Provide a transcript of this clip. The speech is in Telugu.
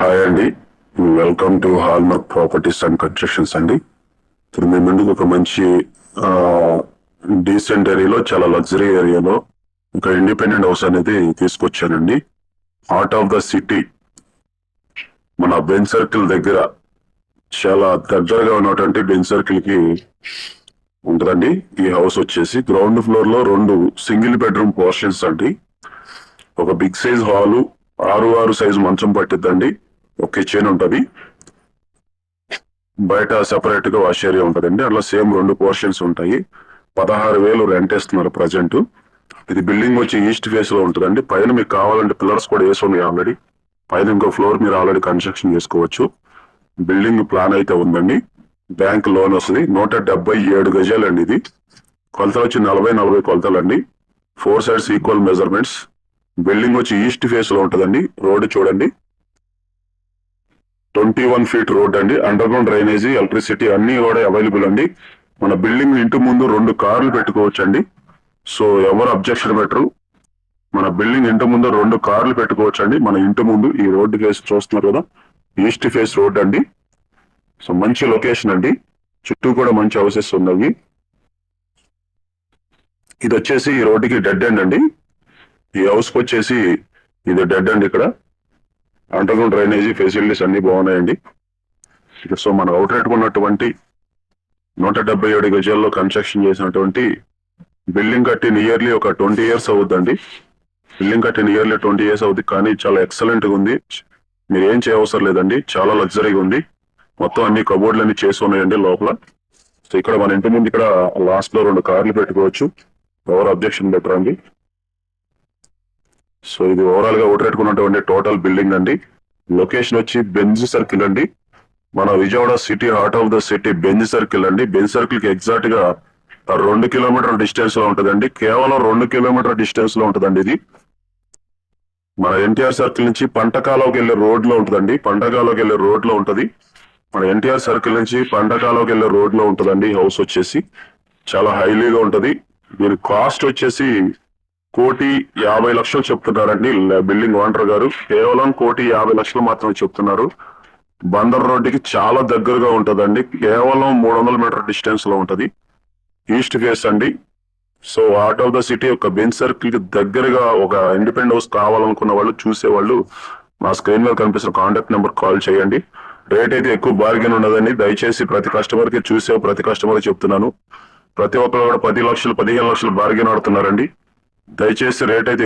హాయ్ అండి, welcome to hallmark properties and constructions అండి. ఇప్పుడు మీ ముందుకు ఒక మంచి డీసెంట్ ఏరియాలో, చాలా లగ్జరీ ఏరియాలో ఒక ఇండిపెండెంట్ హౌస్ అనేది తీసుకొచ్చానండి. హార్ట్ ఆఫ్ ద సిటీ, మన బెంజ్ సర్కిల్ దగ్గర, చాలా దగ్గరగా ఉన్నటువంటి బెంజ్ సర్కిల్ కి ఉంటుందండి. ఈ హౌస్ వచ్చేసి గ్రౌండ్ ఫ్లోర్ లో 2 సింగిల్ బెడ్రూమ్ పోర్షన్స్ అండి. ఒక బిగ్ సైజ్ హాలు, 6 సైజు మంచం పట్టిద్దండి. ఒక కిచెన్ ఉంటది, బయట సెపరేట్ గా వాష్ ఏరియా ఉంటదండి. అట్లా సేమ్ 2 పోర్షన్స్ ఉంటాయి. 16,000 రెంట్ ఇస్తున్నారు ప్రజెంట్. ఇది బిల్డింగ్ వచ్చి ఈస్ట్ ఫేస్ లో ఉంటుందండి. పైన మీకు కావాలంటే పిల్లర్స్ కూడా వేసి ఉన్నాయి ఆల్రెడీ. పైన ఇంకో ఫ్లోర్ మీరు ఆల్రెడీ కన్స్ట్రక్షన్ చేసుకోవచ్చు. బిల్డింగ్ ప్లాన్ అయితే ఉందండి. బ్యాంక్ లోన్ వస్తుంది. 177 గజాలండి. ఇది కొలతలు వచ్చి 40 కొలతలండి. 4 సైడ్స్ ఈక్వల్ మెజర్మెంట్స్. బిల్డింగ్ వచ్చి ఈస్ట్ ఫేస్ లో ఉంటదండి. రోడ్ చూడండి, 21 ఫీట్ రోడ్ అండి. అండర్ గ్రౌండ్ డ్రైనేజీ, ఎలక్ట్రిసిటీ అన్ని కూడా అవైలబుల్ అండి. మన బిల్డింగ్ ఇంటి ముందు 2 కార్లు పెట్టుకోవచ్చు అండి. సో ఎవరు అబ్జెక్షన్ పెట్టరు. మన బిల్డింగ్ ఇంటి ముందు 2 కార్లు పెట్టుకోవచ్చు అండి. మన ఇంటి ముందు ఈ రోడ్డు ఫేస్ చూస్తున్నారు కదా, ఈస్ట్ ఫేస్ రోడ్ అండి. సో మంచి లొకేషన్ అండి. చుట్టూ కూడా మంచి హౌసెస్ ఉన్నాయి. ఇది వచ్చేసి ఈ రోడ్డుకి డెడ్ ఎండ్ అండి. ఈ హౌస్ కి వచ్చేసి ఇది డెడ్ ఎండ్. ఇక్కడ అండర్ గ్రౌండ్ డ్రైనేజీ ఫెసిలిటీస్ అన్ని బాగున్నాయండి. సో మన అవుట్లెట్ ఉన్నటువంటి 177 గజాల్లో కన్స్ట్రక్షన్ చేసినటువంటి బిల్డింగ్ కట్టి నియర్లీ ఒక 20 ఇయర్స్ అవుద్దండి. బిల్డింగ్ కట్టి నియర్లీ 20 ఇయర్స్ అవుద్ది. కానీ చాలా ఎక్సలెంట్ గా ఉంది. మీరు ఏం చేయవసరం లేదండి, చాలా లగ్జరీగా ఉంది. మొత్తం అన్ని కబోర్డ్లు అన్ని చేసి ఉన్నాయండి లోపల. సో ఇక్కడ మన ఇంటి ముందు ఇక్కడ లాస్ట్ లో 2 కార్లు పెట్టుకోవచ్చు. ఎవరు అబ్జెక్షన్ పెట్టరండి. సో ఇది ఓవరాల్ గా ఓటరేట్టుకున్నటువంటి టోటల్ బిల్డింగ్ అండి. లొకేషన్ వచ్చి బెంజ్ సర్కిల్ అండి. మన Vijayawada city, heart of the city Benz circle అండి. బెంజ్ సర్కిల్ కి ఎగ్జాక్ట్ గా 2 కిలోమీటర్ డిస్టెన్స్ లో ఉంటదండి. కేవలం 2 కిలోమీటర్ డిస్టెన్స్ లో ఉంటదండి. ఇది మన ఎన్టీఆర్ సర్కిల్ నుంచి పంటకాలోకి వెళ్లే రోడ్ లో ఉంటదండి. పంటకాలోకి వెళ్లే రోడ్ లో ఉంటది. మన ఎన్టీఆర్ సర్కిల్ నుంచి పంటకాలోకి వెళ్లే రోడ్ లో ఉంటదండి. హౌస్ వచ్చేసి చాలా హైలీగా ఉంటది. దీని కాస్ట్ వచ్చేసి 1,50,00,000 చెప్తున్నారండి బిల్డింగ్ ఓనర్ గారు. కేవలం 1,50,00,000 మాత్రమే చెప్తున్నారు. బందర్ రోడ్డుకి చాలా దగ్గరగా ఉంటదండి. కేవలం 300 మీటర్ డిస్టెన్స్ లో ఉంటది. ఈస్ట్ ఫేస్ అండి. So heart of the city ఒక బెంజ్ సర్కిల్ కి దగ్గరగా ఒక ఇండిపెండెంట్ హౌస్ కావాలనుకున్న వాళ్ళు, చూసేవాళ్ళు మా స్క్రీన్ మీద కనిపిస్తున్న కాంటాక్ట్ నెంబర్ కాల్ చేయండి. రేట్ అయితే ఎక్కువ బార్గెన్ ఉండదండి. దయచేసి ప్రతి కస్టమర్ కి, ప్రతి కస్టమర్ చెప్తున్నాను, ప్రతి ఒక్కరు కూడా 10 లక్షలు 15 లక్షలు బార్గెన్ ఆడుతున్నారండి. దయచేసి రేట్ అయితే